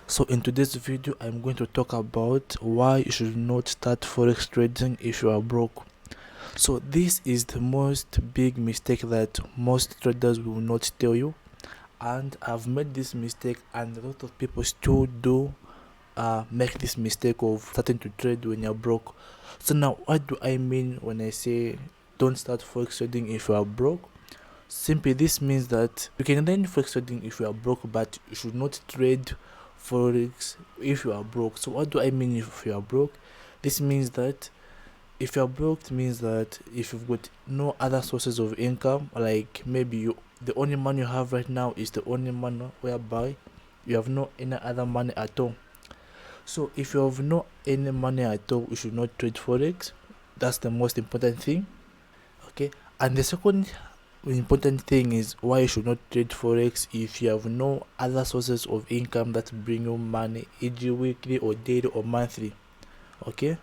So in today's video, I'm going to talk about why you should not start forex trading if you are broke. So this is the most big mistake that most traders will not tell you, and I've made this mistake, and a lot of people still do make this mistake of starting to trade when you're broke. So now, what do I mean when I say don't start forex trading if you are broke? Simply, this means that you can learn forex trading if you are broke, but you should not trade forex if you are broke. So what do I mean if you are broke? This means that if you are broke, it means that if you've got no other sources of income, like maybe the only money you have right now is the only money whereby you have no any other money at all. So if you have no any money at all, you should not trade forex. That's the most important thing. Okay, and the second important thing is why you should not trade forex if you have no other sources of income that bring you money, e.g. weekly or daily or monthly. Okay,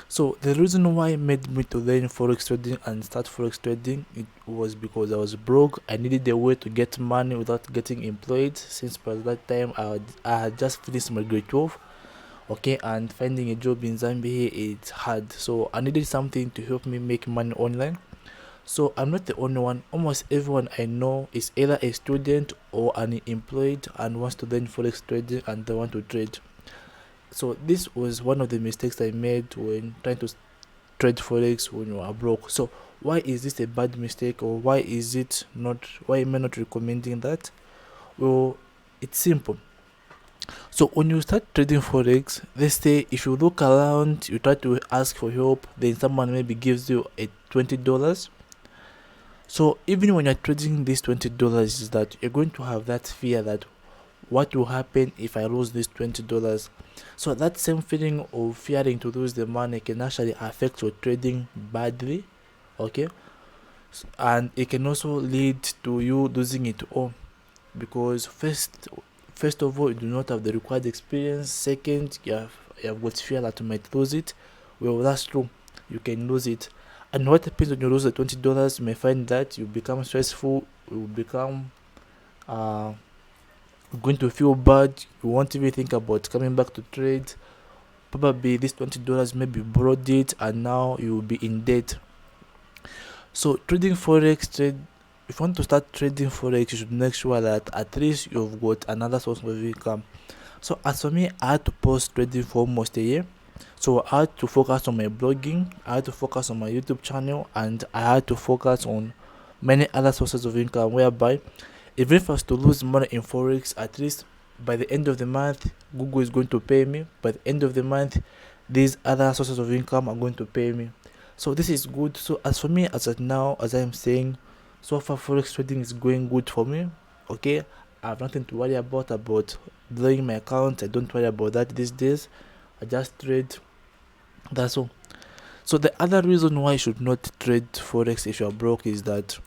so the reason why made me to learn forex trading and start forex trading, it was because I was broke. I needed a way to get money without getting employed, since by that time I had just finished my grade 12. Okay, and finding a job in Zambia, it's hard, so I needed something to help me make money online. So I'm not the only one. Almost everyone I know is either a student or unemployed and wants to learn forex trading and they want to trade. So this was one of the mistakes I made when trying to trade forex when you are broke. So why is this a bad mistake, or why is it not? Why am I not recommending that? Well, it's simple. So when you start trading forex, let's say if you look around, you try to ask for help, then someone maybe gives you a $20. So even when you're trading this $20, is that you're going to have that fear that what will happen if I lose this $20. So that same feeling of fearing to lose the money can actually affect your trading badly. Okay, and it can also lead to you losing it all, because first of all, you do not have the required experience. Second, you have got fear that you might lose it. Well, that's true, you can lose it. And what happens when you lose the $20? You may find that you become stressful, you become going to feel bad, you won't even think about coming back to trade. Probably this $20 maybe borrowed it and now you will be in debt. So trading forex trade, if you want to start trading forex, you should make sure that at least you've got another source of income. So as for me, I had to pause trading for almost a year. So I had to focus on my blogging, I had to focus on my YouTube channel, and I had to focus on many other sources of income, whereby even if I was to lose money in forex, at least by the end of the month, Google is going to pay me. By the end of the month, these other sources of income are going to pay me. So this is good. So as for me, as of now, as I'm saying, so far forex trading is going good for me. Okay, I have nothing to worry about blowing my account. I don't worry about that these days. I just trade. That's all. So the other reason why you should not trade forex if you're broke is that,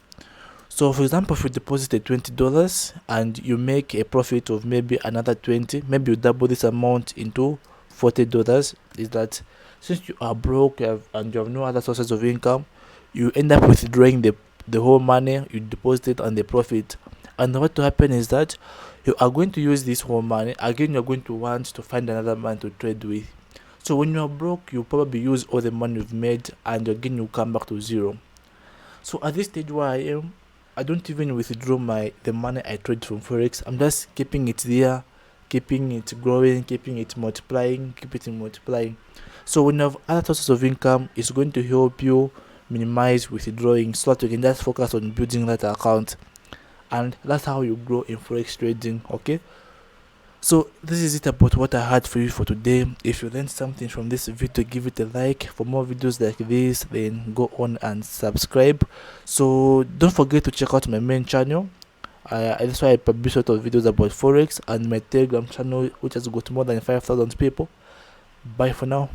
so for example, if you deposit $20 and you make a profit of maybe another 20, maybe you double this amount into $40, is that since you are broke and you have no other sources of income, you end up withdrawing the whole money you deposited on the profit. And what will happen is that you are going to use this whole money again. You're going to want to find another man to trade with. So when you're broke, you probably use all the money you've made, and again you come back to zero. So at this stage where I am, I don't even withdraw the money I trade from forex. I'm just keeping it there, keeping it growing, keeping it multiplying, keep it multiplying. So when you have other sources of income, it's going to help you minimize withdrawing, so that you can just focus on building that account. And that's how you grow in forex trading. Okay, so this is it about what I had for you for today. If you learned something from this video, give it a like. For more videos like this, then go on and subscribe. So don't forget to check out my main channel. That's why I publish a lot of videos about forex, and my Telegram channel, which has got more than 5,000 people. Bye for now.